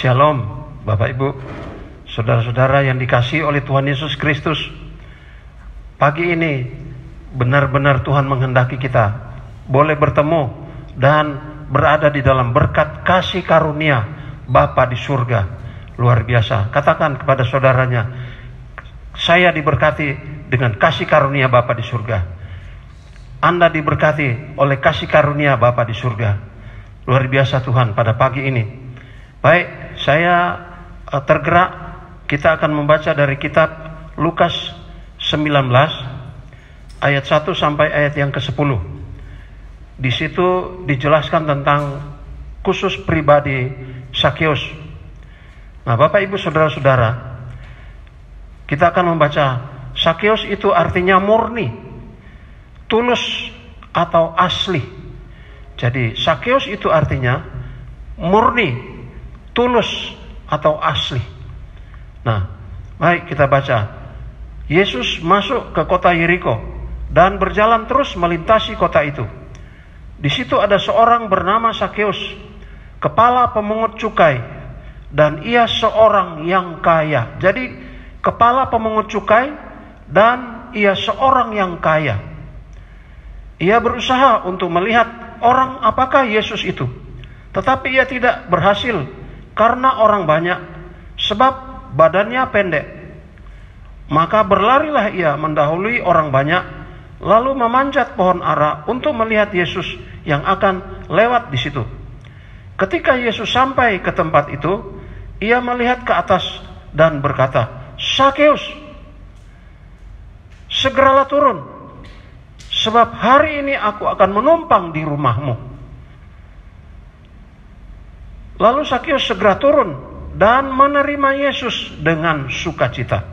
Shalom, Bapak Ibu, saudara-saudara yang dikasihi oleh Tuhan Yesus Kristus. Pagi ini benar-benar Tuhan menghendaki kita boleh bertemu dan berada di dalam berkat kasih karunia Bapa di surga. Luar biasa. Katakan kepada saudaranya, saya diberkati dengan kasih karunia Bapa di surga. Anda diberkati oleh kasih karunia Bapa di surga. Luar biasa Tuhan pada pagi ini. Baik, saya tergerak. Kita akan membaca dari kitab Lukas 19 ayat 1 sampai ayat yang ke-10. Di situ dijelaskan tentang khusus pribadi Sakeus. Nah, Bapak Ibu saudara-saudara, kita akan membaca Sakeus itu artinya murni, tulus atau asli. Jadi Sakeus itu artinya murni, tulus atau asli. Nah, baik kita baca. Yesus masuk ke kota Yeriko dan berjalan terus melintasi kota itu. Di situ ada seorang bernama Sakeus, kepala pemungut cukai, dan ia seorang yang kaya. Jadi kepala pemungut cukai dan ia seorang yang kaya. Ia berusaha untuk melihat orang apakah Yesus itu, tetapi ia tidak berhasil karena orang banyak, sebab badannya pendek. Maka berlarilah ia mendahului orang banyak, lalu memanjat pohon ara untuk melihat Yesus yang akan lewat di situ. Ketika Yesus sampai ke tempat itu, ia melihat ke atas dan berkata, Sakeus, segeralah turun, sebab hari ini aku akan menumpang di rumahmu. Lalu Sakeus segera turun dan menerima Yesus dengan sukacita.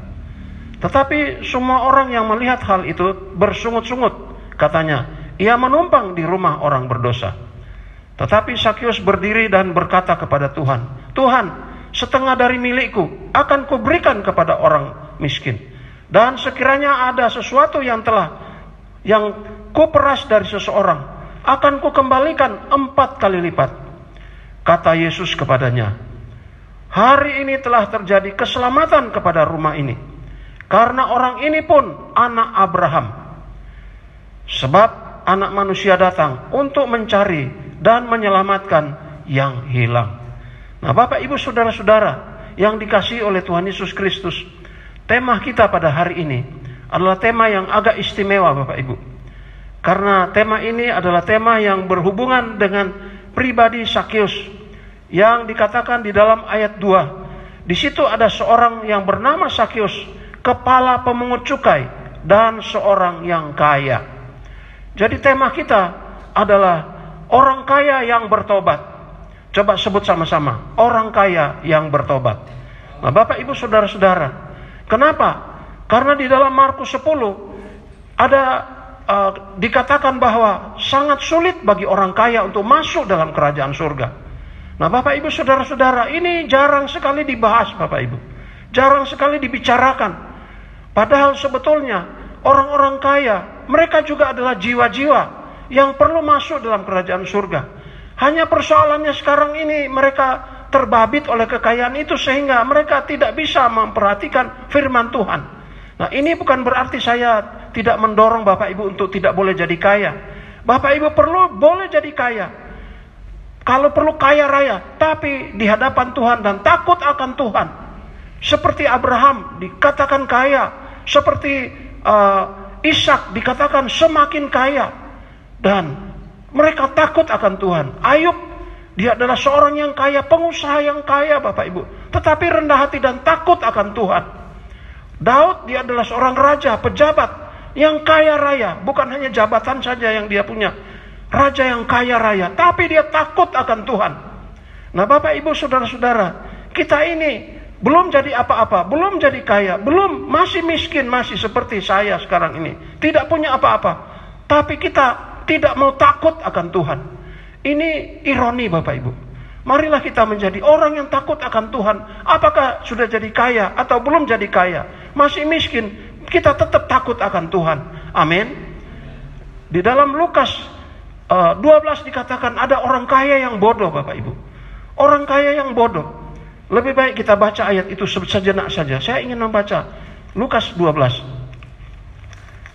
Tetapi semua orang yang melihat hal itu bersungut-sungut. Katanya, ia menumpang di rumah orang berdosa. Tetapi Sakeus berdiri dan berkata kepada Tuhan, Tuhan, setengah dari milikku akan kuberikan kepada orang miskin. Dan sekiranya ada sesuatu yang kuperas dari seseorang, akan kukembalikan 4 kali lipat. Kata Yesus kepadanya, hari ini telah terjadi keselamatan kepada rumah ini, karena orang ini pun anak Abraham. Sebab anak manusia datang untuk mencari dan menyelamatkan yang hilang. Nah, Bapak Ibu saudara-saudara yang dikasihi oleh Tuhan Yesus Kristus, tema kita pada hari ini adalah tema yang agak istimewa Bapak Ibu. Karena tema ini adalah tema yang berhubungan dengan pribadi Sakeus yang dikatakan di dalam ayat 2. Di situ ada seorang yang bernama Sakeus, kepala pemungut cukai dan seorang yang kaya. Jadi tema kita adalah orang kaya yang bertobat. Coba sebut sama-sama, orang kaya yang bertobat. Nah, Bapak Ibu saudara-saudara, kenapa? Karena di dalam Markus 10 ada dikatakan bahwa sangat sulit bagi orang kaya untuk masuk dalam kerajaan surga. Nah, Bapak Ibu saudara-saudara, ini jarang sekali dibahas Bapak Ibu. Jarang sekali dibicarakan. Padahal sebetulnya orang-orang kaya, mereka juga adalah jiwa-jiwa yang perlu masuk dalam kerajaan surga. Hanya persoalannya sekarang ini mereka terbabit oleh kekayaan itu sehingga mereka tidak bisa memperhatikan firman Tuhan. Nah, ini bukan berarti saya tidak mendorong Bapak Ibu untuk tidak boleh jadi kaya. Bapak Ibu boleh jadi kaya. Kalau perlu kaya raya, tapi di hadapan Tuhan dan takut akan Tuhan. Seperti Abraham dikatakan kaya, seperti Ishak dikatakan semakin kaya. Dan mereka takut akan Tuhan. Ayub, dia adalah seorang yang kaya, pengusaha yang kaya Bapak Ibu. Tetapi rendah hati dan takut akan Tuhan. Daud, dia adalah seorang raja, pejabat yang kaya raya. Bukan hanya jabatan saja yang dia punya. Raja yang kaya raya, tapi dia takut akan Tuhan. Nah, Bapak Ibu saudara-saudara, kita ini belum jadi apa-apa, belum jadi kaya, masih miskin, masih seperti saya sekarang ini, tidak punya apa-apa. Tapi kita tidak mau takut akan Tuhan. Ini ironi Bapak Ibu. Marilah kita menjadi orang yang takut akan Tuhan. Apakah sudah jadi kaya atau belum jadi kaya, masih miskin, kita tetap takut akan Tuhan. Amin. Di dalam Lukas 12 dikatakan ada orang kaya yang bodoh Bapak Ibu. Orang kaya yang bodoh. Lebih baik kita baca ayat itu sejenak saja. Saya ingin membaca Lukas 12.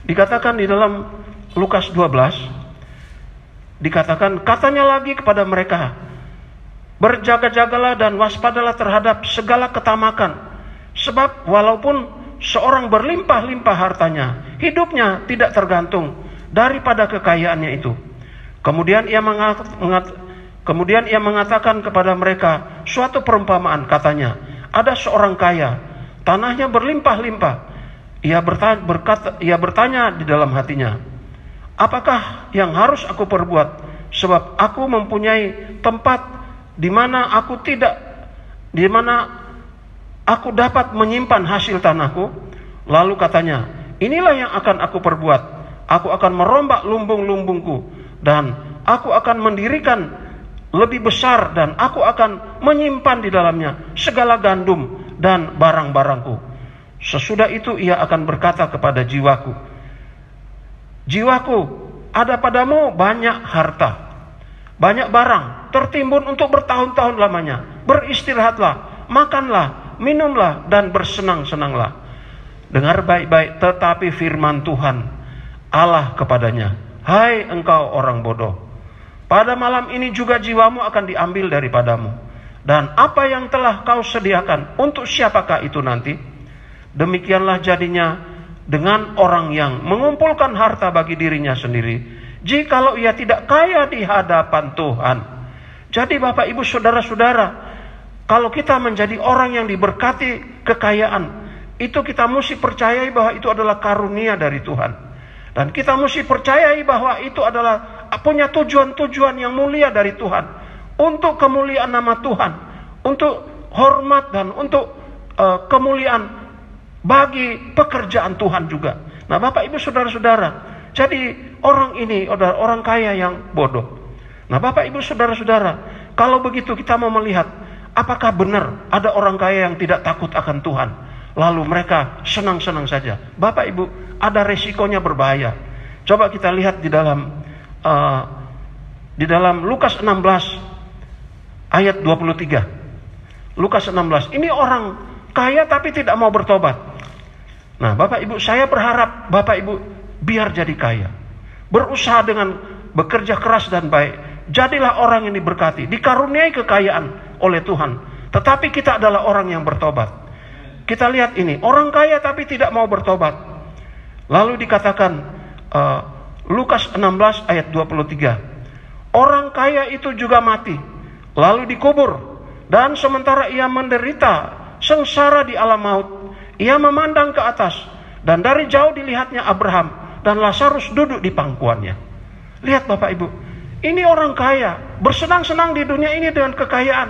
Dikatakan di dalam Lukas 12, dikatakan, katanya lagi kepada mereka, berjaga-jagalah dan waspadalah terhadap segala ketamakan. Sebab walaupun seorang berlimpah-limpah hartanya, hidupnya tidak tergantung daripada kekayaannya itu. Kemudian ia mengatakan kepada mereka suatu perumpamaan, katanya, ada seorang kaya, tanahnya berlimpah-limpah. Ia bertanya di dalam hatinya, apakah yang harus aku perbuat? Sebab aku mempunyai tempat di mana aku dapat menyimpan hasil tanahku. Lalu katanya, inilah yang akan aku perbuat. Aku akan merombak lumbung-lumbungku, dan aku akan mendirikan lebih besar, dan aku akan menyimpan di dalamnya segala gandum dan barang-barangku. Sesudah itu ia akan berkata kepada jiwaku, jiwaku, ada padamu banyak harta, banyak barang, tertimbun untuk bertahun-tahun lamanya. Beristirahatlah, makanlah, minumlah, dan bersenang-senanglah. Dengar baik-baik, tetapi firman Tuhan Allah kepadanya, hai engkau orang bodoh, pada malam ini juga jiwamu akan diambil daripadamu. Dan apa yang telah kau sediakan, untuk siapakah itu nanti? Demikianlah jadinya dengan orang yang mengumpulkan harta bagi dirinya sendiri, jikalau ia tidak kaya di hadapan Tuhan. Jadi Bapak Ibu Saudara-saudara, kalau kita menjadi orang yang diberkati kekayaan, itu kita mesti percayai bahwa itu adalah karunia dari Tuhan. Dan kita mesti percayai bahwa itu adalah punya tujuan-tujuan yang mulia dari Tuhan, untuk kemuliaan nama Tuhan, untuk hormat dan untuk kemuliaan bagi pekerjaan Tuhan juga. Nah Bapak Ibu Saudara-saudara, jadi orang ini adalah orang kaya yang bodoh. Nah Bapak Ibu Saudara-saudara, kalau begitu kita mau melihat, apakah benar ada orang kaya yang tidak takut akan Tuhan, lalu mereka senang-senang saja? Bapak Ibu, ada resikonya berbahaya. Coba kita lihat di dalam Lukas 16 ayat 23. Lukas 16, ini orang kaya tapi tidak mau bertobat. Nah Bapak Ibu, saya berharap Bapak Ibu biar jadi kaya, berusaha dengan bekerja keras dan baik. Jadilah orang yang diberkati, dikaruniai kekayaan oleh Tuhan, tetapi kita adalah orang yang bertobat. Kita lihat ini, orang kaya tapi tidak mau bertobat. Lalu dikatakan Lukas 16 ayat 23, orang kaya itu juga mati, lalu dikubur. Dan sementara ia menderita sengsara di alam maut, ia memandang ke atas, dan dari jauh dilihatnya Abraham dan Lazarus duduk di pangkuannya. Lihat Bapak Ibu, ini orang kaya, bersenang-senang di dunia ini dengan kekayaan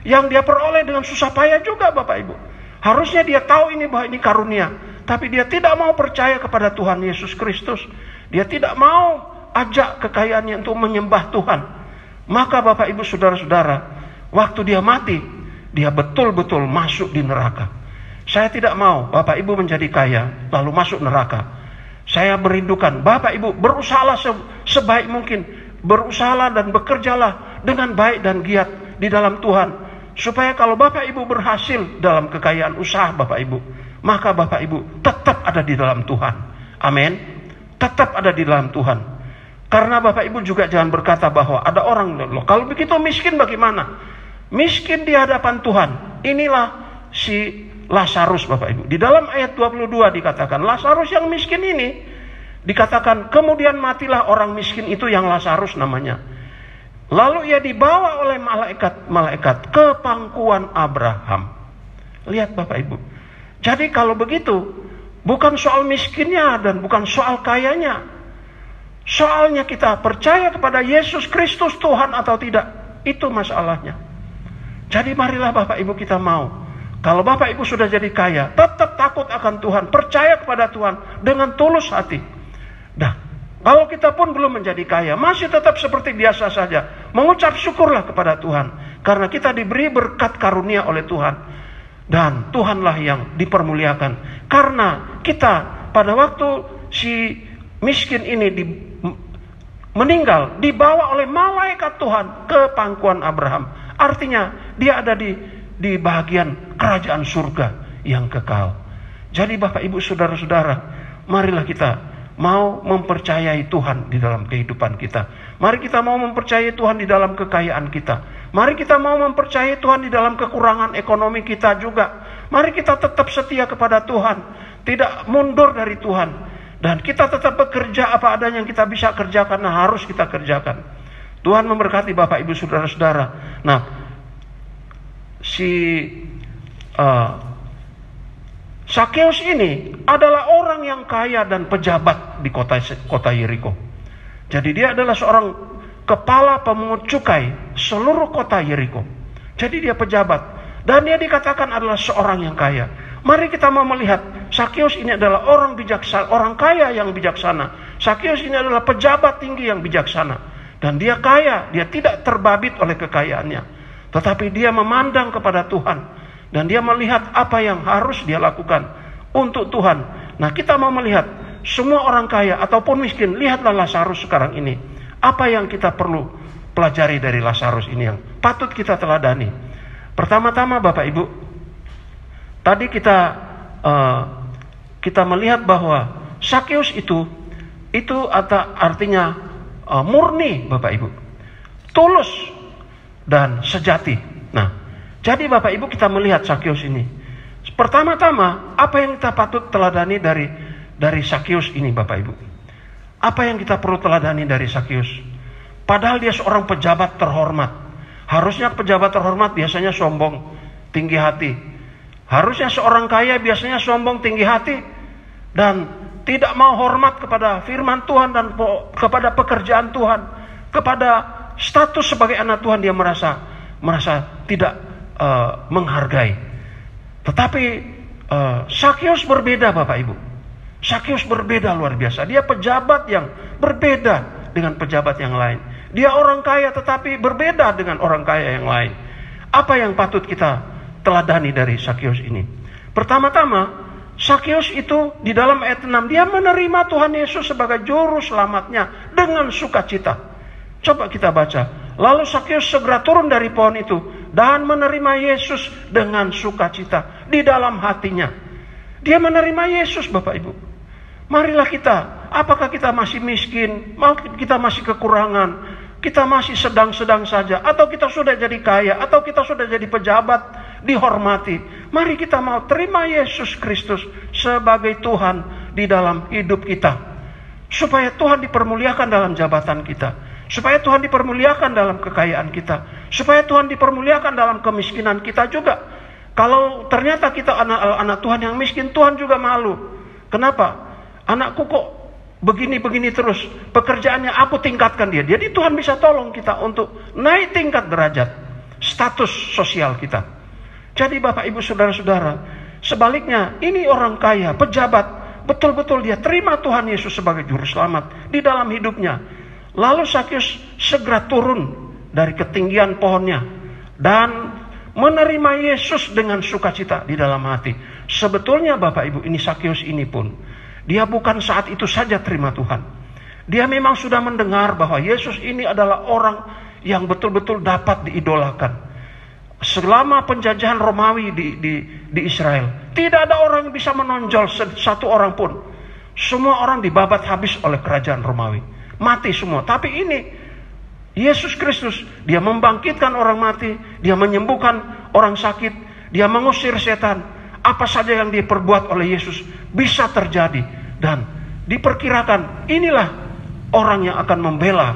yang dia peroleh dengan susah payah juga Bapak Ibu. Harusnya dia tahu ini bahwa ini karunia, tapi dia tidak mau percaya kepada Tuhan Yesus Kristus. Dia tidak mau ajak kekayaannya untuk menyembah Tuhan. Maka Bapak Ibu Saudara-saudara, waktu dia mati, dia betul-betul masuk di neraka. Saya tidak mau Bapak Ibu menjadi kaya lalu masuk neraka. Saya merindukan Bapak Ibu berusahalah sebaik mungkin, berusahalah dan bekerjalah dengan baik dan giat di dalam Tuhan, supaya kalau Bapak Ibu berhasil dalam kekayaan usaha Bapak Ibu, maka Bapak Ibu tetap ada di dalam Tuhan. Amin. Tetap ada di dalam Tuhan. Karena Bapak Ibu juga jangan berkata bahwa ada orang, loh kalau begitu miskin bagaimana? Miskin di hadapan Tuhan. Inilah si Lazarus Bapak Ibu. Di dalam ayat 22 dikatakan, Lazarus yang miskin ini, dikatakan kemudian matilah orang miskin itu yang Lazarus namanya. Lalu ia dibawa oleh malaikat ke pangkuan Abraham. Lihat Bapak Ibu. Jadi kalau begitu, bukan soal miskinnya dan bukan soal kayanya. Soalnya kita percaya kepada Yesus Kristus Tuhan atau tidak. Itu masalahnya. Jadi marilah Bapak Ibu kita mau. Kalau Bapak Ibu sudah jadi kaya, tetap takut akan Tuhan, percaya kepada Tuhan dengan tulus hati. Nah, kalau kita pun belum menjadi kaya, masih tetap seperti biasa saja, mengucap syukurlah kepada Tuhan, karena kita diberi berkat karunia oleh Tuhan, dan Tuhanlah yang dipermuliakan. Karena kita pada waktu si miskin ini meninggal, dibawa oleh malaikat Tuhan ke pangkuan Abraham. Artinya dia ada di di bagian kerajaan surga yang kekal. Jadi Bapak Ibu Saudara-saudara, marilah kita mau mempercayai Tuhan di dalam kehidupan kita. Mari kita mau mempercayai Tuhan di dalam kekayaan kita. Mari kita mau mempercayai Tuhan di dalam kekurangan ekonomi kita juga. Mari kita tetap setia kepada Tuhan, tidak mundur dari Tuhan. Dan kita tetap bekerja apa adanya yang kita bisa kerjakan, harus kita kerjakan. Tuhan memberkati Bapak Ibu Saudara-saudara. Nah, Sakeus ini adalah orang yang kaya dan pejabat di kota Yeriko. Jadi dia adalah seorang kepala pemungut cukai seluruh kota Yeriko. Jadi dia pejabat dan dia dikatakan adalah seorang yang kaya. Mari kita mau melihat Sakeus ini adalah orang bijaksana, orang kaya yang bijaksana. Sakeus ini adalah pejabat tinggi yang bijaksana dan dia kaya, dia tidak terbabit oleh kekayaannya, tetapi dia memandang kepada Tuhan. Dan dia melihat apa yang harus dia lakukan untuk Tuhan. Nah, kita mau melihat semua orang kaya ataupun miskin. Lihatlah Lazarus sekarang ini. Apa yang kita perlu pelajari dari Lazarus ini yang patut kita teladani? Pertama-tama Bapak Ibu, tadi kita melihat bahwa Sakeus itu artinya murni Bapak Ibu, tulus dan sejati. Nah, jadi Bapak Ibu kita melihat Sakeus ini. Pertama-tama apa yang kita patut teladani dari Sakeus ini Bapak Ibu? Apa yang kita perlu teladani dari Sakeus? Padahal dia seorang pejabat terhormat. Harusnya pejabat terhormat biasanya sombong, tinggi hati. Harusnya seorang kaya biasanya sombong, tinggi hati, dan tidak mau hormat kepada firman Tuhan dan kepada pekerjaan Tuhan, kepada status sebagai anak Tuhan. Dia merasa tidak menghargai. Tetapi Sakeus berbeda Bapak Ibu. Sakeus berbeda luar biasa. Dia pejabat yang berbeda dengan pejabat yang lain. Dia orang kaya tetapi berbeda dengan orang kaya yang lain. Apa yang patut kita teladani dari Sakeus ini? Pertama-tama, Sakeus itu di dalam ayat 6, dia menerima Tuhan Yesus sebagai juru selamatnya dengan sukacita. Coba kita baca. Lalu Sakeus segera turun dari pohon itu dan menerima Yesus dengan sukacita di dalam hatinya. Dia menerima Yesus Bapak Ibu. Marilah kita, apakah kita masih miskin, kita masih kekurangan, kita masih sedang-sedang saja, atau kita sudah jadi kaya, atau kita sudah jadi pejabat, dihormati. Mari kita mau terima Yesus Kristus sebagai Tuhan di dalam hidup kita. Supaya Tuhan dipermuliakan dalam jabatan kita. Supaya Tuhan dipermuliakan dalam kekayaan kita. Supaya Tuhan dipermuliakan dalam kemiskinan kita juga. Kalau ternyata kita anak Tuhan yang miskin, Tuhan juga malu. Kenapa? Anakku kok begini-begini terus. Pekerjaannya aku tingkatkan dia. Jadi Tuhan bisa tolong kita untuk naik tingkat derajat, status sosial kita. Jadi Bapak Ibu Saudara-saudara, sebaliknya ini orang kaya, pejabat, betul-betul dia terima Tuhan Yesus sebagai juru selamat di dalam hidupnya. Lalu Sakeus segera turun dari ketinggian pohonnya dan menerima Yesus dengan sukacita di dalam hati. Sebetulnya Bapak Ibu, ini Sakeus ini pun, dia bukan saat itu saja terima Tuhan. Dia memang sudah mendengar bahwa Yesus ini adalah orang yang betul-betul dapat diidolakan. Selama penjajahan Romawi di Israel, tidak ada orang yang bisa menonjol satu orang pun. Semua orang dibabat habis oleh kerajaan Romawi. Mati semua. Tapi ini Yesus Kristus, dia membangkitkan orang mati, dia menyembuhkan orang sakit, dia mengusir setan. Apa saja yang diperbuat oleh Yesus bisa terjadi. Dan diperkirakan inilah orang yang akan membela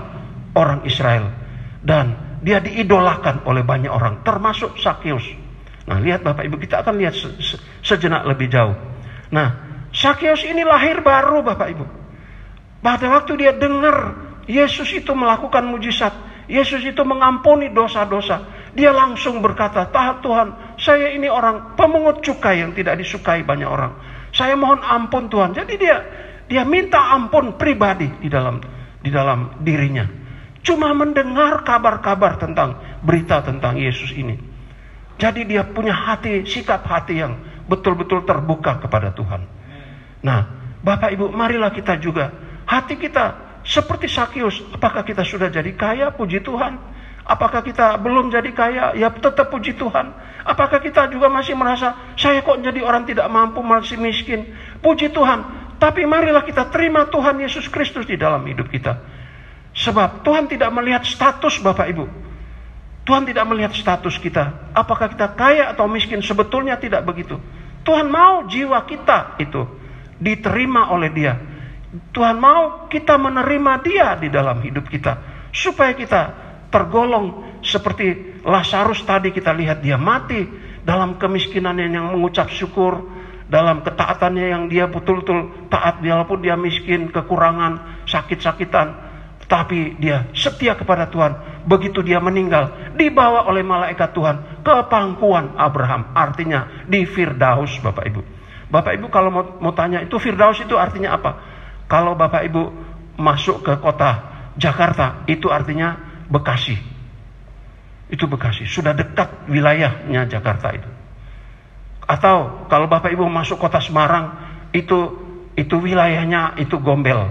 orang Israel. Dan dia diidolakan oleh banyak orang, termasuk Sakeus. Nah, lihat Bapak Ibu, kita akan lihat sejenak lebih jauh. Nah, Sakeus ini lahir baru Bapak Ibu. Pada waktu dia dengar Yesus itu melakukan mujizat, Yesus itu mengampuni dosa-dosa, dia langsung berkata, Tuhan, saya ini orang pemungut cukai yang tidak disukai banyak orang. Saya mohon ampun Tuhan. Jadi dia minta ampun pribadi di dalam dirinya. Cuma mendengar kabar-kabar tentang berita tentang Yesus ini. Jadi dia punya sikap hati yang betul-betul terbuka kepada Tuhan. Nah, Bapak Ibu, marilah kita juga hati kita seperti Sakeus. Apakah kita sudah jadi kaya, puji Tuhan? Apakah kita belum jadi kaya? Ya tetap puji Tuhan. Apakah kita juga masih merasa, saya kok jadi orang tidak mampu, masih miskin? Puji Tuhan. Tapi marilah kita terima Tuhan Yesus Kristus di dalam hidup kita. Sebab Tuhan tidak melihat status Bapak Ibu. Tuhan tidak melihat status kita. Apakah kita kaya atau miskin? Sebetulnya tidak begitu. Tuhan mau jiwa kita itu diterima oleh Dia. Tuhan mau kita menerima Dia di dalam hidup kita. Supaya kita tergolong seperti Lazarus tadi, kita lihat dia mati dalam kemiskinannya yang mengucap syukur, dalam ketaatannya yang dia betul-betul taat walaupun dia miskin, kekurangan, sakit-sakitan, tapi dia setia kepada Tuhan. Begitu dia meninggal, dibawa oleh malaikat Tuhan ke pangkuan Abraham, artinya di Firdaus. Bapak Ibu, Bapak Ibu kalau mau tanya itu Firdaus itu artinya apa? Kalau Bapak Ibu masuk ke kota Jakarta, itu artinya Bekasi. Itu Bekasi, sudah dekat wilayahnya Jakarta itu. Atau kalau Bapak Ibu masuk kota Semarang, itu wilayahnya itu Gombel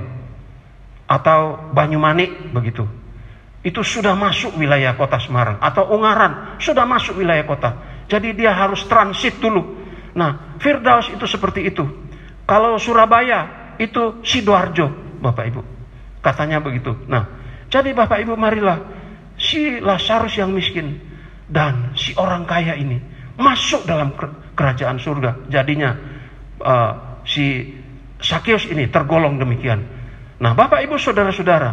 atau Banyumanik begitu. Itu sudah masuk wilayah kota Semarang. Atau Ungaran sudah masuk wilayah kota. Jadi dia harus transit dulu. Nah, Firdaus itu seperti itu. Kalau Surabaya itu Sidoarjo, Bapak Ibu. Katanya begitu. Nah, jadi Bapak Ibu marilah si Lazarus yang miskin dan si orang kaya ini masuk dalam kerajaan surga. Jadinya si Sakeus ini tergolong demikian. Nah, Bapak Ibu saudara-saudara,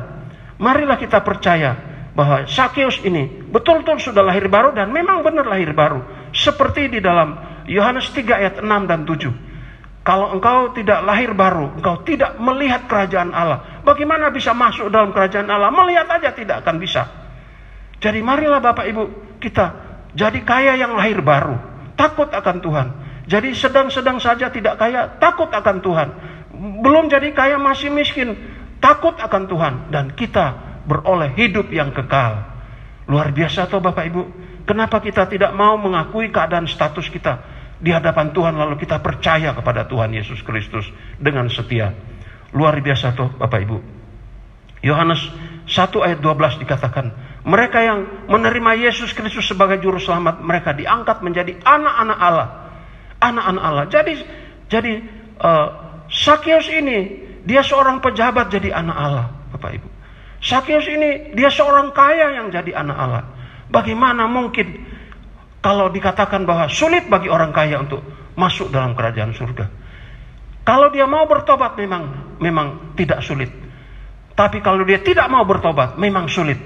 marilah kita percaya bahwa Sakeus ini betul-betul sudah lahir baru dan memang benar lahir baru. Seperti di dalam Yohanes 3 ayat 6 dan 7. Kalau engkau tidak lahir baru, engkau tidak melihat kerajaan Allah. Bagaimana bisa masuk dalam kerajaan Allah? Melihat aja tidak akan bisa. Jadi marilah Bapak Ibu kita jadi kaya yang lahir baru. Takut akan Tuhan. Jadi sedang-sedang saja tidak kaya, takut akan Tuhan. Belum jadi kaya masih miskin, takut akan Tuhan. Dan kita beroleh hidup yang kekal. Luar biasa toh Bapak Ibu. Kenapa kita tidak mau mengakui keadaan status kita di hadapan Tuhan, lalu kita percaya kepada Tuhan Yesus Kristus dengan setia? Luar biasa toh Bapak Ibu. Yohanes 1 ayat 12 dikatakan, mereka yang menerima Yesus Kristus sebagai juru selamat, mereka diangkat menjadi anak-anak Allah. Anak-anak Allah. Jadi Sakeus ini dia seorang pejabat jadi anak Allah, Bapak Ibu. Sakeus ini dia seorang kaya yang jadi anak Allah. Bagaimana mungkin kalau dikatakan bahwa sulit bagi orang kaya untuk masuk dalam kerajaan surga? Kalau dia mau bertobat memang tidak sulit. Tapi kalau dia tidak mau bertobat memang sulit.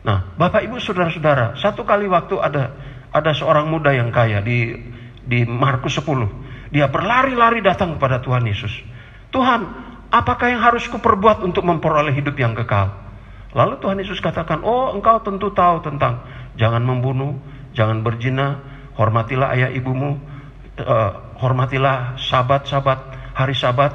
Nah, Bapak Ibu saudara-saudara, satu kali waktu ada seorang muda yang kaya di Markus 10. Dia berlari-lari datang kepada Tuhan Yesus. Tuhan, apakah yang harus kuperbuat untuk memperoleh hidup yang kekal? Lalu Tuhan Yesus katakan, oh engkau tentu tahu tentang jangan membunuh, jangan berzina, hormatilah ayah ibumu, hormatilah sabat-sabat, hari sabat,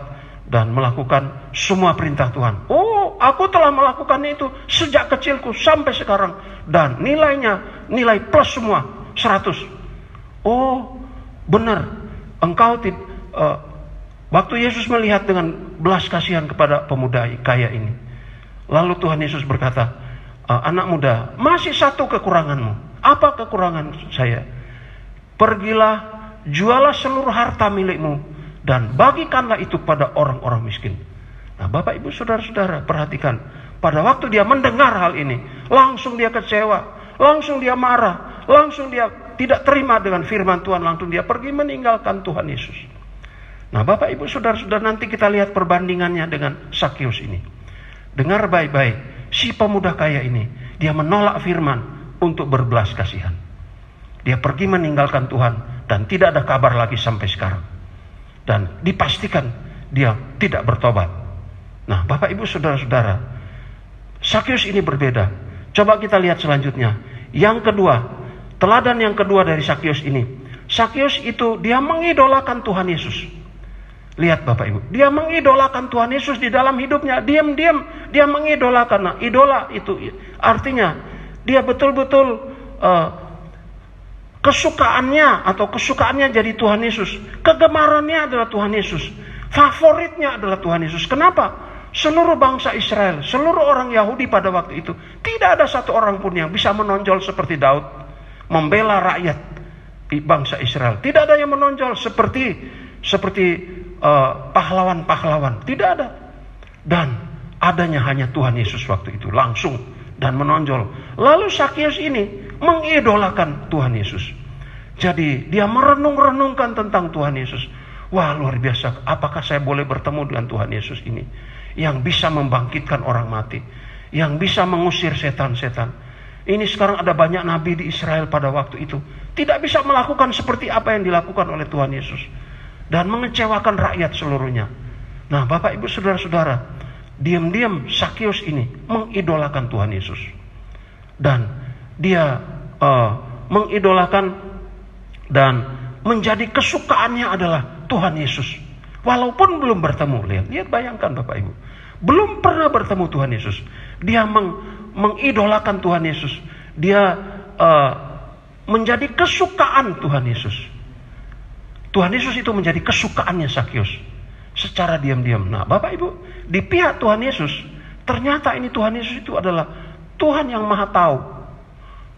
dan melakukan semua perintah Tuhan. Oh, aku telah melakukannya itu sejak kecilku sampai sekarang. Dan nilainya, nilai plus semua, 100. Oh, benar. Engkau waktu Yesus melihat dengan belas kasihan kepada pemuda kaya ini. Lalu Tuhan Yesus berkata, anak muda, masih satu kekuranganmu. Apa kekurangan saya? Pergilah, jualah seluruh harta milikmu dan bagikanlah itu pada orang-orang miskin. Nah, Bapak Ibu saudara-saudara, perhatikan. Pada waktu dia mendengar hal ini, langsung dia kecewa, langsung dia marah, langsung dia tidak terima dengan firman Tuhan, langsung dia pergi meninggalkan Tuhan Yesus. Nah, Bapak Ibu saudara-saudara, nanti kita lihat perbandingannya dengan Sakeus ini. Dengar baik-baik, si pemuda kaya ini, dia menolak firman untuk berbelas kasihan. Dia pergi meninggalkan Tuhan dan tidak ada kabar lagi sampai sekarang. Dan dipastikan dia tidak bertobat. Nah, Bapak Ibu saudara-saudara, Sakeus ini berbeda. Coba kita lihat selanjutnya. Yang kedua, teladan yang kedua dari Sakeus ini. Sakeus itu dia mengidolakan Tuhan Yesus. Lihat Bapak Ibu, dia mengidolakan Tuhan Yesus di dalam hidupnya. Diam-diam dia mengidolakan. Nah, idola itu artinya dia betul-betul kesukaannya jadi Tuhan Yesus. Kegemarannya adalah Tuhan Yesus. Favoritnya adalah Tuhan Yesus. Kenapa? seluruh bangsa Israel, seluruh orang Yahudi pada waktu itu, tidak ada satu orang pun yang bisa menonjol seperti Daud, membela rakyat bangsa Israel. Tidak ada yang menonjol seperti pahlawan-pahlawan. Tidak ada. Dan adanya hanya Tuhan Yesus waktu itu, langsung dan menonjol. Lalu Sakius ini mengidolakan Tuhan Yesus. Jadi dia merenung-renungkan tentang Tuhan Yesus. Wah, luar biasa, apakah saya boleh bertemu dengan Tuhan Yesus ini, yang bisa membangkitkan orang mati, yang bisa mengusir setan-setan. Ini sekarang ada banyak nabi di Israel pada waktu itu tidak bisa melakukan seperti apa yang dilakukan oleh Tuhan Yesus, dan mengecewakan rakyat seluruhnya. Nah, Bapak Ibu Saudara-saudara, diam-diam Sakius ini mengidolakan Tuhan Yesus. Dan dia mengidolakan dan menjadi kesukaannya adalah Tuhan Yesus. Walaupun belum bertemu. Lihat bayangkan Bapak Ibu. Belum pernah bertemu Tuhan Yesus. Dia mengidolakan Tuhan Yesus. Dia menjadi kesukaan Tuhan Yesus. Tuhan Yesus itu menjadi kesukaannya Sakius. Secara diam-diam. Nah, Bapak Ibu, di pihak Tuhan Yesus, ternyata ini Tuhan Yesus itu adalah Tuhan yang Maha Tahu.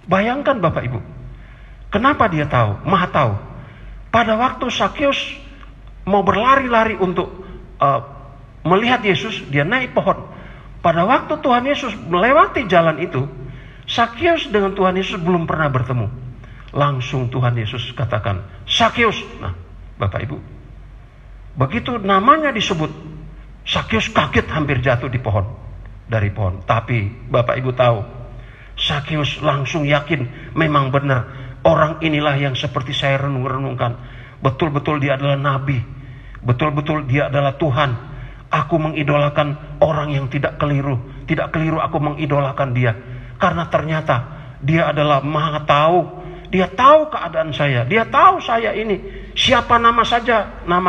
Bayangkan Bapak Ibu, kenapa dia tahu? Maha Tahu. Pada waktu Sakius mau berlari-lari untuk melihat Yesus, dia naik pohon. Pada waktu Tuhan Yesus melewati jalan itu, Sakius dengan Tuhan Yesus belum pernah bertemu. Langsung Tuhan Yesus katakan, Sakius. Nah, Bapak Ibu, begitu namanya disebut, Sakius kaget, hampir jatuh dari pohon. Tapi Bapak Ibu tahu, Sakius langsung yakin memang benar orang inilah yang seperti saya renung-renungkan. Betul-betul dia adalah nabi. Betul-betul dia adalah Tuhan. Aku mengidolakan orang yang tidak keliru. Tidak keliru aku mengidolakan dia. Karena ternyata dia adalah Maha Tahu. Dia tahu keadaan saya. Dia tahu saya ini. Siapa nama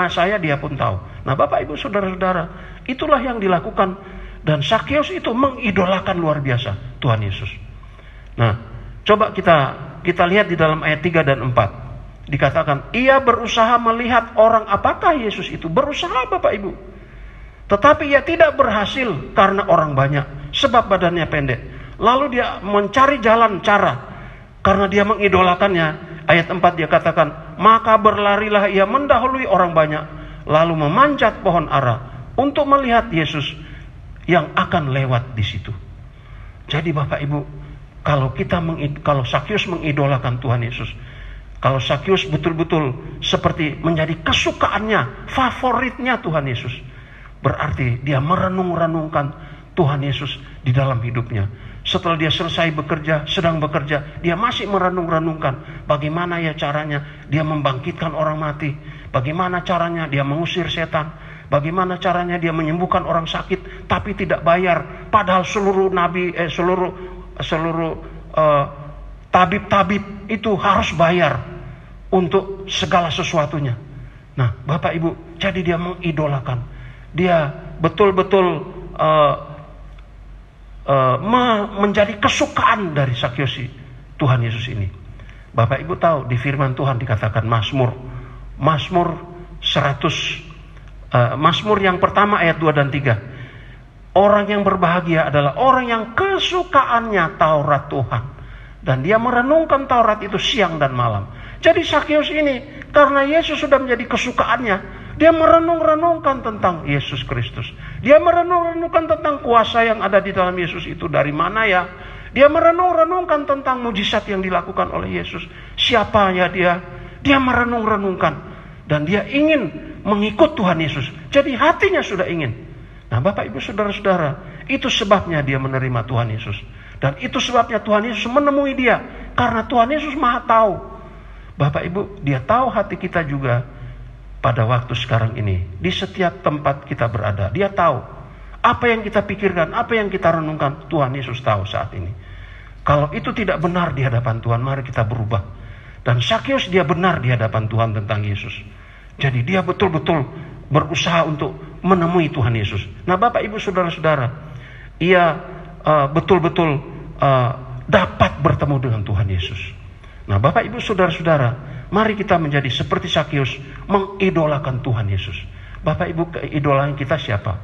saya dia pun tahu. Nah, Bapak Ibu Saudara-saudara, itulah yang dilakukan. Dan Sakius itu mengidolakan luar biasa Tuhan Yesus. Nah, coba kita lihat di dalam ayat 3 dan 4. Dikatakan, ia berusaha melihat orang apakah Yesus itu. Berusaha Bapak Ibu. Tetapi ia tidak berhasil karena orang banyak. Sebab badannya pendek. Lalu dia mencari jalan cara. Karena dia mengidolakannya. Ayat 4 dia katakan, maka berlarilah ia mendahului orang banyak. Lalu memanjat pohon ara. Untuk melihat Yesus yang akan lewat di situ. Jadi Bapak Ibu, kalau Sakius mengidolakan Tuhan Yesus, kalau Sakius betul-betul seperti menjadi kesukaannya, favoritnya Tuhan Yesus, berarti dia merenung-renungkan Tuhan Yesus di dalam hidupnya. Setelah dia selesai sedang bekerja, dia masih merenung-renungkan bagaimana ya caranya dia membangkitkan orang mati, bagaimana caranya dia mengusir setan, bagaimana caranya dia menyembuhkan orang sakit tapi tidak bayar, padahal seluruh tabib-tabib itu harus bayar untuk segala sesuatunya. Nah, Bapak Ibu, jadi dia mengidolakan. Dia betul-betul menjadi kesukaan dari Sakius Tuhan Yesus ini. Bapak Ibu tahu di firman Tuhan dikatakan Mazmur 100, Mazmur yang pertama ayat 2 dan 3. Orang yang berbahagia adalah orang yang kesukaannya Taurat Tuhan. Dan dia merenungkan Taurat itu siang dan malam. Jadi Sakius ini, karena Yesus sudah menjadi kesukaannya, dia merenung-renungkan tentang Yesus Kristus. Dia merenung-renungkan tentang kuasa yang ada di dalam Yesus itu dari mana ya. Dia merenung-renungkan tentang mujizat yang dilakukan oleh Yesus. Siapanya dia. Dia merenung-renungkan. Dan dia ingin mengikut Tuhan Yesus. Jadi hatinya sudah ingin. Nah, Bapak Ibu Saudara-saudara, itu sebabnya dia menerima Tuhan Yesus. Dan itu sebabnya Tuhan Yesus menemui dia. Karena Tuhan Yesus Maha Tahu. Bapak Ibu, dia tahu hati kita juga pada waktu sekarang ini. Di setiap tempat kita berada, dia tahu. Apa yang kita pikirkan, apa yang kita renungkan, Tuhan Yesus tahu saat ini. Kalau itu tidak benar di hadapan Tuhan, mari kita berubah. Dan Sakius dia benar di hadapan Tuhan tentang Yesus. Jadi dia betul-betul berusaha untuk menemui Tuhan Yesus. Nah, Bapak Ibu Saudara-saudara, ia betul-betul dapat bertemu dengan Tuhan Yesus. Nah, Bapak Ibu Saudara-saudara, mari kita menjadi seperti Sakius, mengidolakan Tuhan Yesus. Bapak Ibu, keidolaan kita siapa?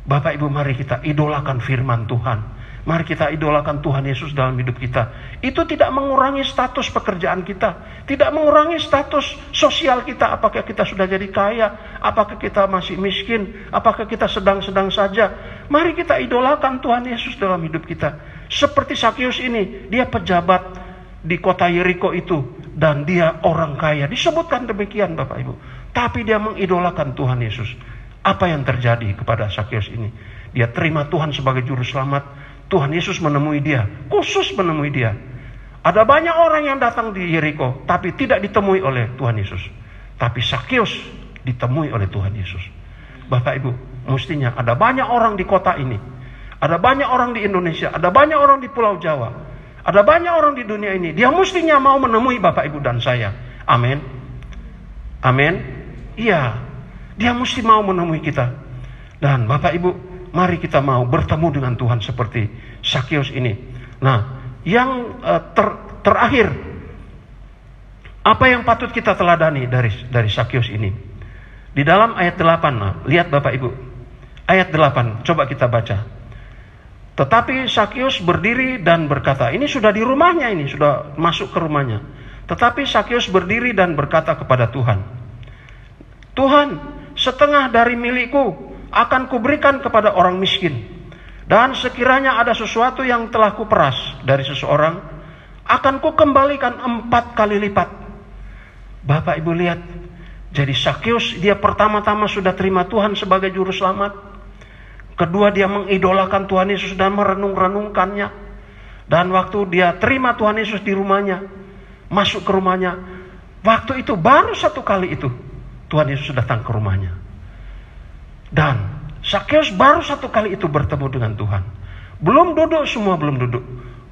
Bapak Ibu, mari kita idolakan firman Tuhan. Mari kita idolakan Tuhan Yesus dalam hidup kita. Itu tidak mengurangi status pekerjaan kita, tidak mengurangi status sosial kita. Apakah kita sudah jadi kaya, apakah kita masih miskin, apakah kita sedang-sedang saja. Mari kita idolakan Tuhan Yesus dalam hidup kita. Seperti Sakeus ini, dia pejabat di kota Yeriko itu, dan dia orang kaya. Disebutkan demikian Bapak Ibu. Tapi dia mengidolakan Tuhan Yesus. Apa yang terjadi kepada Sakeus ini? Dia terima Tuhan sebagai juru selamat. Tuhan Yesus menemui dia, khusus menemui dia. Ada banyak orang yang datang di Yeriko, tapi tidak ditemui oleh Tuhan Yesus. Tapi Sakeus ditemui oleh Tuhan Yesus. Bapak Ibu, mestinya ada banyak orang di kota ini. Ada banyak orang di Indonesia, ada banyak orang di Pulau Jawa. Ada banyak orang di dunia ini. Dia mestinya mau menemui Bapak Ibu dan saya. Amin. Amin. Iya. Dia mesti mau menemui kita. Dan Bapak Ibu, mari kita mau bertemu dengan Tuhan seperti Sakeus ini. Nah, yang terakhir, apa yang patut kita teladani dari Sakeus ini? Di dalam ayat 8, nah, lihat Bapak Ibu. Ayat 8, coba kita baca. Tetapi Sakeus berdiri dan berkata, ini sudah di rumahnya, ini sudah masuk ke rumahnya. Tetapi Sakeus berdiri dan berkata kepada Tuhan, Tuhan, setengah dari milikku akan kuberikan kepada orang miskin. Dan sekiranya ada sesuatu yang telah kuperas dari seseorang, akan kukembalikan 4 kali lipat. Bapak Ibu lihat, jadi Sakeus dia pertama-tama sudah terima Tuhan sebagai juru selamat. Kedua, dia mengidolakan Tuhan Yesus dan merenung-renungkannya. Dan waktu dia terima Tuhan Yesus di rumahnya, masuk ke rumahnya, waktu itu baru 1 kali itu Tuhan Yesus datang ke rumahnya. Dan Sakeus baru 1 kali itu bertemu dengan Tuhan. Belum duduk, semua belum duduk.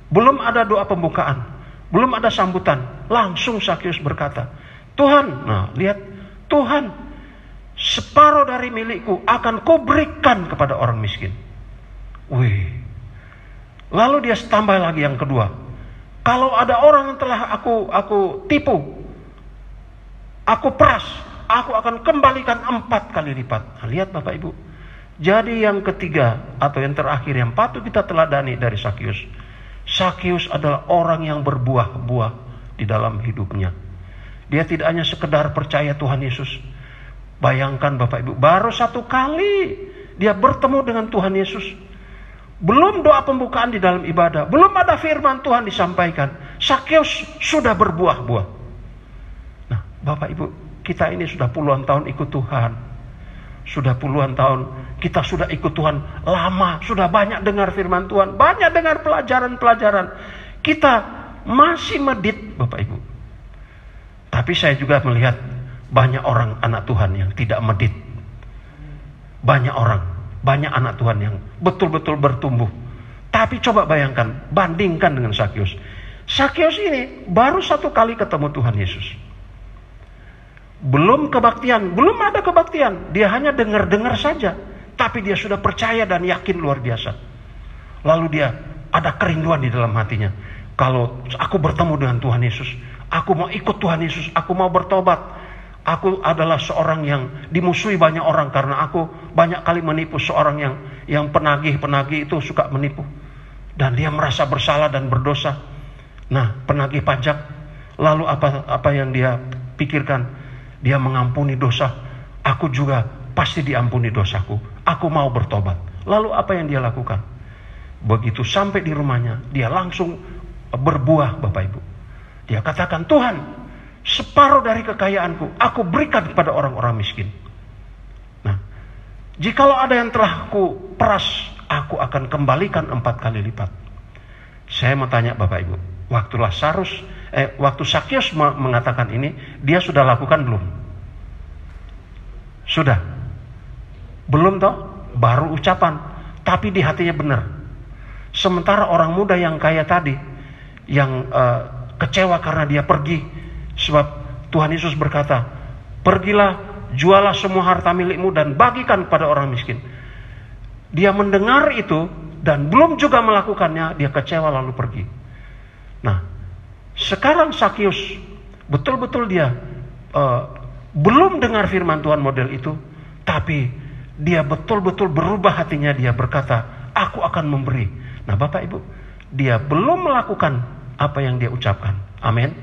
Belum ada doa pembukaan. Belum ada sambutan. Langsung Sakeus berkata, Tuhan, nah lihat, Tuhan, separuh dari milikku akan kuberikan kepada orang miskin. Wih. Lalu dia tambah lagi yang kedua. Kalau ada orang yang telah aku tipu, aku peras, aku akan kembalikan 4 kali lipat. Nah, lihat Bapak Ibu. Jadi yang ketiga atau yang terakhir yang patut kita teladani dari Sakeus. Sakeus adalah orang yang berbuah-buah di dalam hidupnya. Dia tidak hanya sekedar percaya Tuhan Yesus. Bayangkan Bapak Ibu, baru 1 kali dia bertemu dengan Tuhan Yesus. Belum doa pembukaan di dalam ibadah, belum ada firman Tuhan disampaikan. Sakeus sudah berbuah-buah. Nah, Bapak Ibu, kita ini sudah puluhan tahun ikut Tuhan. Sudah puluhan tahun kita sudah ikut Tuhan lama, sudah banyak dengar firman Tuhan, banyak dengar pelajaran-pelajaran. Kita masih medit Bapak Ibu. Tapi saya juga melihat banyak orang anak Tuhan yang tidak medit. Banyak orang, banyak anak Tuhan yang betul-betul bertumbuh. Tapi coba bayangkan, bandingkan dengan Sakeus. Sakeus ini baru 1 kali ketemu Tuhan Yesus. Belum kebaktian, belum ada kebaktian. Dia hanya dengar-dengar saja. Tapi dia sudah percaya dan yakin luar biasa. Lalu dia ada kerinduan di dalam hatinya. Kalau aku bertemu dengan Tuhan Yesus, aku mau ikut Tuhan Yesus, aku mau bertobat. Aku adalah seorang yang dimusuhi banyak orang karena aku banyak kali menipu. Seorang yang penagih-penagih itu suka menipu. Dan dia merasa bersalah dan berdosa. Nah, penagih pajak, lalu apa yang dia pikirkan? Dia mengampuni dosa. Aku juga pasti diampuni dosaku. Aku mau bertobat. Lalu apa yang dia lakukan? Begitu sampai di rumahnya, dia langsung berbuah Bapak Ibu. Dia katakan, Tuhan, separuh dari kekayaanku aku berikan kepada orang-orang miskin. Nah, jikalau ada yang telah aku peras, aku akan kembalikan 4 kali lipat. Saya mau tanya Bapak Ibu, waktu Sakeus mengatakan ini, dia sudah lakukan belum? Sudah? Belum toh? Baru ucapan, tapi di hatinya benar. Sementara orang muda yang kaya tadi, yang kecewa karena dia pergi, sebab Tuhan Yesus berkata, pergilah, jualah semua harta milikmu dan bagikan kepada orang miskin. Dia mendengar itu dan belum juga melakukannya, dia kecewa lalu pergi. Nah, sekarang Sakeus betul-betul dia belum dengar firman Tuhan model itu, tapi dia betul-betul berubah hatinya, dia berkata, aku akan memberi. Nah Bapak Ibu, dia belum melakukan apa yang dia ucapkan. Amin.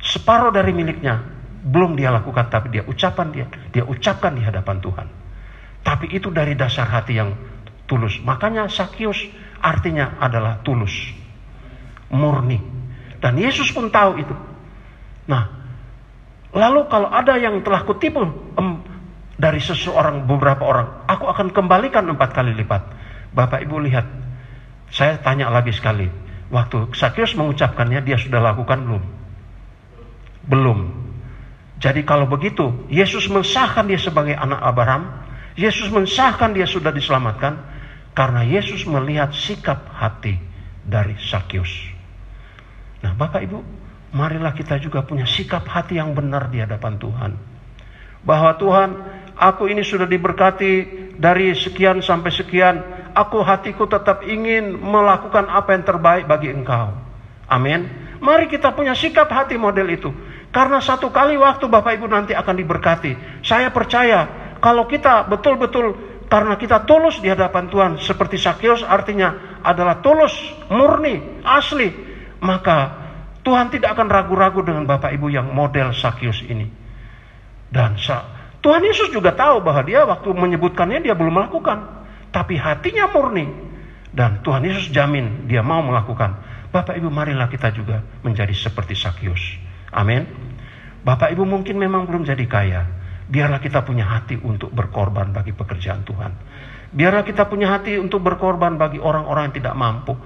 Separuh dari miliknya belum dia lakukan, tapi dia ucapkan di hadapan Tuhan. Tapi itu dari dasar hati yang tulus. Makanya Sakius artinya adalah tulus, murni. Dan Yesus pun tahu itu. Nah, lalu kalau ada yang telah kutipu dari seseorang, beberapa orang, aku akan kembalikan 4 kali lipat. Bapak Ibu lihat, saya tanya lagi sekali, waktu Sakius mengucapkannya, dia sudah lakukan belum? Belum. Jadi kalau begitu, Yesus mensahkan dia sebagai anak Abraham. Yesus mensahkan dia sudah diselamatkan, karena Yesus melihat sikap hati dari Sakius. Nah Bapak Ibu, marilah kita juga punya sikap hati yang benar di hadapan Tuhan. Bahwa Tuhan, aku ini sudah diberkati dari sekian sampai sekian. Hatiku tetap ingin melakukan apa yang terbaik bagi Engkau. Amin. Mari kita punya sikap hati model itu. Karena satu kali waktu Bapak Ibu nanti akan diberkati. Saya percaya kalau kita betul-betul, karena kita tulus di hadapan Tuhan, seperti Sakius artinya adalah tulus, murni, asli, maka Tuhan tidak akan ragu-ragu dengan Bapak Ibu yang model Sakius ini. Dan Tuhan Yesus juga tahu bahwa dia waktu menyebutkannya dia belum melakukan, tapi hatinya murni. Dan Tuhan Yesus jamin dia mau melakukan. Bapak Ibu, marilah kita juga menjadi seperti Sakius. Amin. Bapak Ibu mungkin memang belum jadi kaya. Biarlah kita punya hati untuk berkorban bagi pekerjaan Tuhan. Biarlah kita punya hati untuk berkorban bagi orang-orang yang tidak mampu.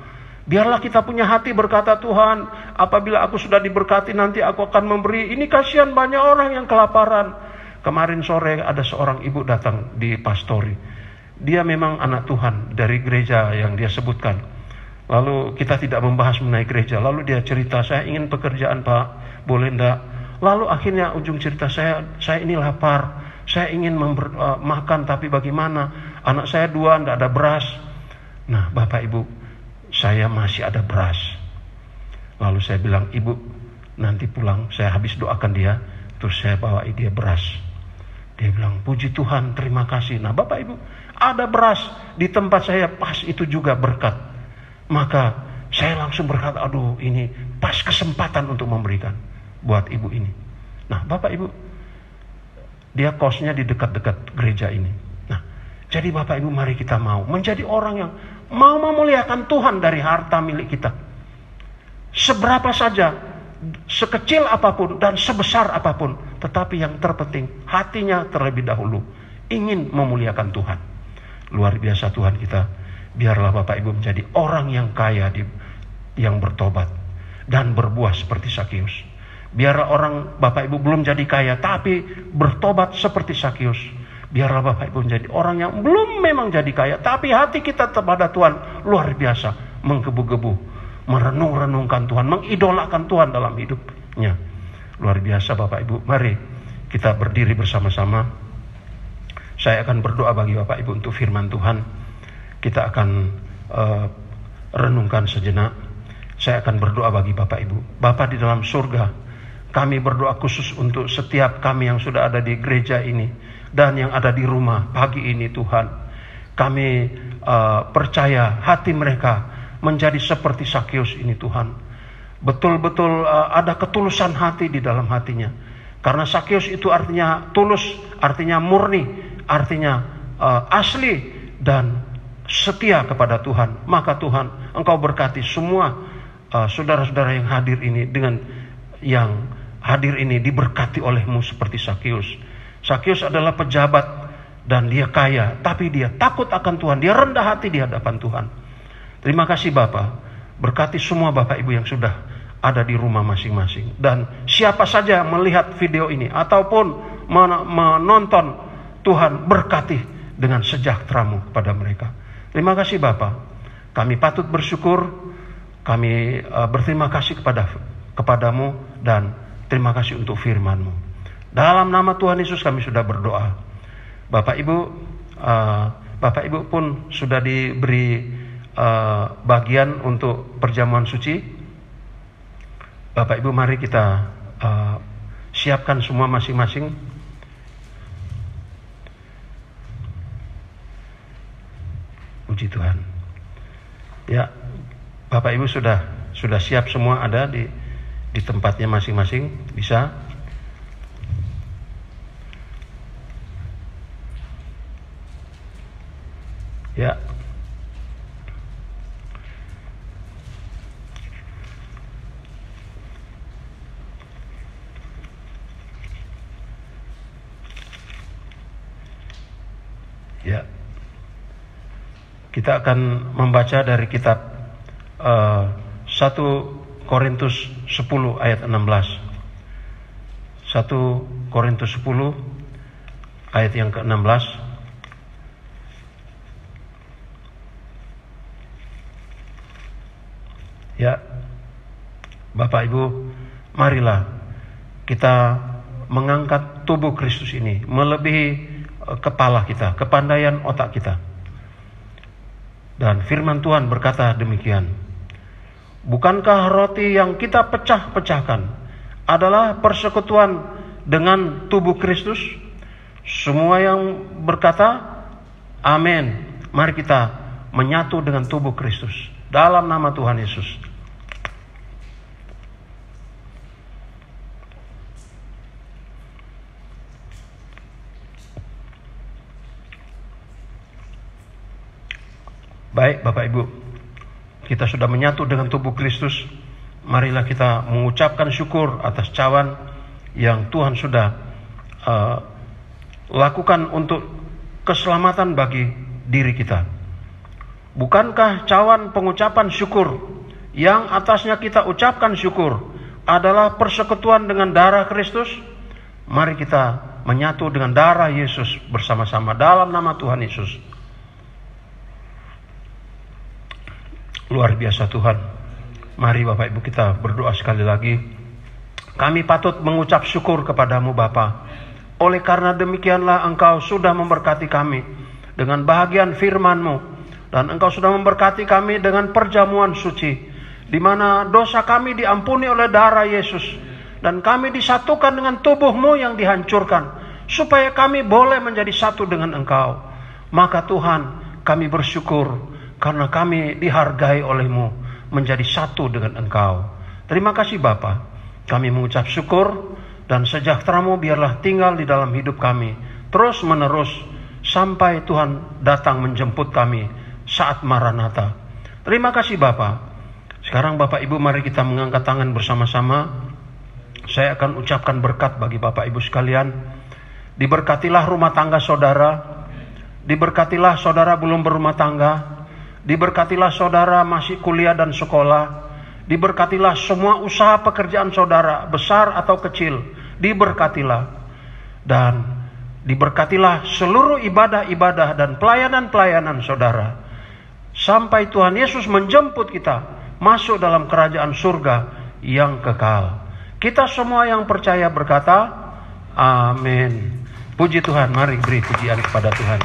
Biarlah kita punya hati berkata, Tuhan, apabila aku sudah diberkati nanti aku akan memberi. Ini kasihan banyak orang yang kelaparan. Kemarin sore ada seorang ibu datang di pastori. Dia memang anak Tuhan dari gereja yang dia sebutkan. Lalu kita tidak membahas mengenai gereja. Lalu dia cerita, saya ingin pekerjaan Pak, boleh enggak? Lalu akhirnya ujung cerita, saya ini lapar, saya ingin makan, tapi bagaimana? Anak saya 2, enggak ada beras. Nah Bapak Ibu, saya masih ada beras. Lalu saya bilang, Ibu nanti pulang saya habis doakan dia, terus saya bawa dia beras. Dia bilang, puji Tuhan, terima kasih. Nah Bapak Ibu, ada beras di tempat saya, pas itu juga berkat. Maka saya langsung berkata, aduh ini pas kesempatan untuk memberikan buat ibu ini. Nah Bapak Ibu, dia kosnya di dekat-dekat gereja ini. Nah jadi Bapak Ibu, mari kita mau menjadi orang yang mau memuliakan Tuhan dari harta milik kita. Seberapa saja, sekecil apapun dan sebesar apapun, tetapi yang terpenting hatinya terlebih dahulu ingin memuliakan Tuhan. Luar biasa Tuhan kita. Biarlah Bapak Ibu menjadi orang yang kaya, yang bertobat dan berbuah seperti Sakius. Biarlah orang Bapak Ibu belum jadi kaya tapi bertobat seperti Sakius. Biarlah Bapak Ibu menjadi orang yang belum memang jadi kaya, tapi hati kita kepada Tuhan luar biasa, menggebu-gebu, merenung-renungkan Tuhan, mengidolakan Tuhan dalam hidupnya. Luar biasa Bapak Ibu. Mari kita berdiri bersama-sama. Saya akan berdoa bagi Bapak Ibu untuk firman Tuhan. Kita akan renungkan sejenak. Saya akan berdoa bagi Bapak Ibu. Bapa di dalam surga, kami berdoa khusus untuk setiap kami yang sudah ada di gereja ini dan yang ada di rumah pagi ini Tuhan. Kami percaya hati mereka menjadi seperti Sakius ini Tuhan. Betul-betul ada ketulusan hati di dalam hatinya. Karena Sakius itu artinya tulus, artinya murni, artinya asli dan setia kepada Tuhan. Maka Tuhan, Engkau berkati semua saudara-saudara yang hadir ini, dengan yang hadir ini diberkati oleh-Mu seperti Sakius. Sakius adalah pejabat dan dia kaya, tapi dia takut akan Tuhan, dia rendah hati di hadapan Tuhan. Terima kasih Bapa. Berkati semua Bapak Ibu yang sudah ada di rumah masing-masing. Dan siapa saja melihat video ini ataupun menonton, Tuhan berkati dengan sejahtera-Mu kepada mereka. Terima kasih Bapa. Kami patut bersyukur. Kami berterima kasih kepadamu dan terima kasih untuk firman-Mu. Dalam nama Tuhan Yesus kami sudah berdoa. Bapak Ibu pun sudah diberi bagian untuk perjamuan suci. Bapak Ibu, mari kita siapkan semua masing-masing. Puji Tuhan. Ya, Bapak Ibu sudah siap semua, ada di tempatnya masing-masing, bisa. Ya. Ya. Kita akan membaca dari kitab 1 Korintus 10 ayat 16. 1 Korintus 10 ayat yang ke-16. Ya, Bapak Ibu, marilah kita mengangkat tubuh Kristus ini melebihi kepala kita, kepandaian otak kita. Dan firman Tuhan berkata demikian. Bukankah roti yang kita pecah-pecahkan adalah persekutuan dengan tubuh Kristus? Semua yang berkata amin, mari kita menyatu dengan tubuh Kristus dalam nama Tuhan Yesus. Baik Bapak Ibu, kita sudah menyatu dengan tubuh Kristus. Marilah kita mengucapkan syukur atas cawan yang Tuhan sudah lakukan untuk keselamatan bagi diri kita. Bukankah cawan pengucapan syukur yang atasnya kita ucapkan syukur adalah persekutuan dengan darah Kristus? Mari kita menyatu dengan darah Yesus bersama-sama dalam nama Tuhan Yesus. Luar biasa Tuhan. Mari Bapak Ibu kita berdoa sekali lagi. Kami patut mengucap syukur kepadamu Bapa. Oleh karena demikianlah Engkau sudah memberkati kami dengan bahagian firman-Mu. Dan Engkau sudah memberkati kami dengan perjamuan suci, di mana dosa kami diampuni oleh darah Yesus. Dan kami disatukan dengan tubuh-Mu yang dihancurkan, supaya kami boleh menjadi satu dengan Engkau. Maka Tuhan, kami bersyukur karena kami dihargai oleh-Mu menjadi satu dengan Engkau. Terima kasih Bapa. Kami mengucap syukur, dan sejahtera-Mu biarlah tinggal di dalam hidup kami terus menerus sampai Tuhan datang menjemput kami saat Maranatha. Terima kasih Bapa. Sekarang Bapak Ibu, mari kita mengangkat tangan bersama-sama. Saya akan ucapkan berkat bagi Bapak Ibu sekalian. Diberkatilah rumah tangga saudara. Diberkatilah saudara belum berumah tangga. Diberkatilah saudara masih kuliah dan sekolah. Diberkatilah semua usaha pekerjaan saudara, besar atau kecil. Diberkatilah. Dan diberkatilah seluruh ibadah-ibadah dan pelayanan-pelayanan saudara. Sampai Tuhan Yesus menjemput kita masuk dalam kerajaan surga yang kekal. Kita semua yang percaya berkata, amin. Puji Tuhan, mari beri pujian kepada Tuhan.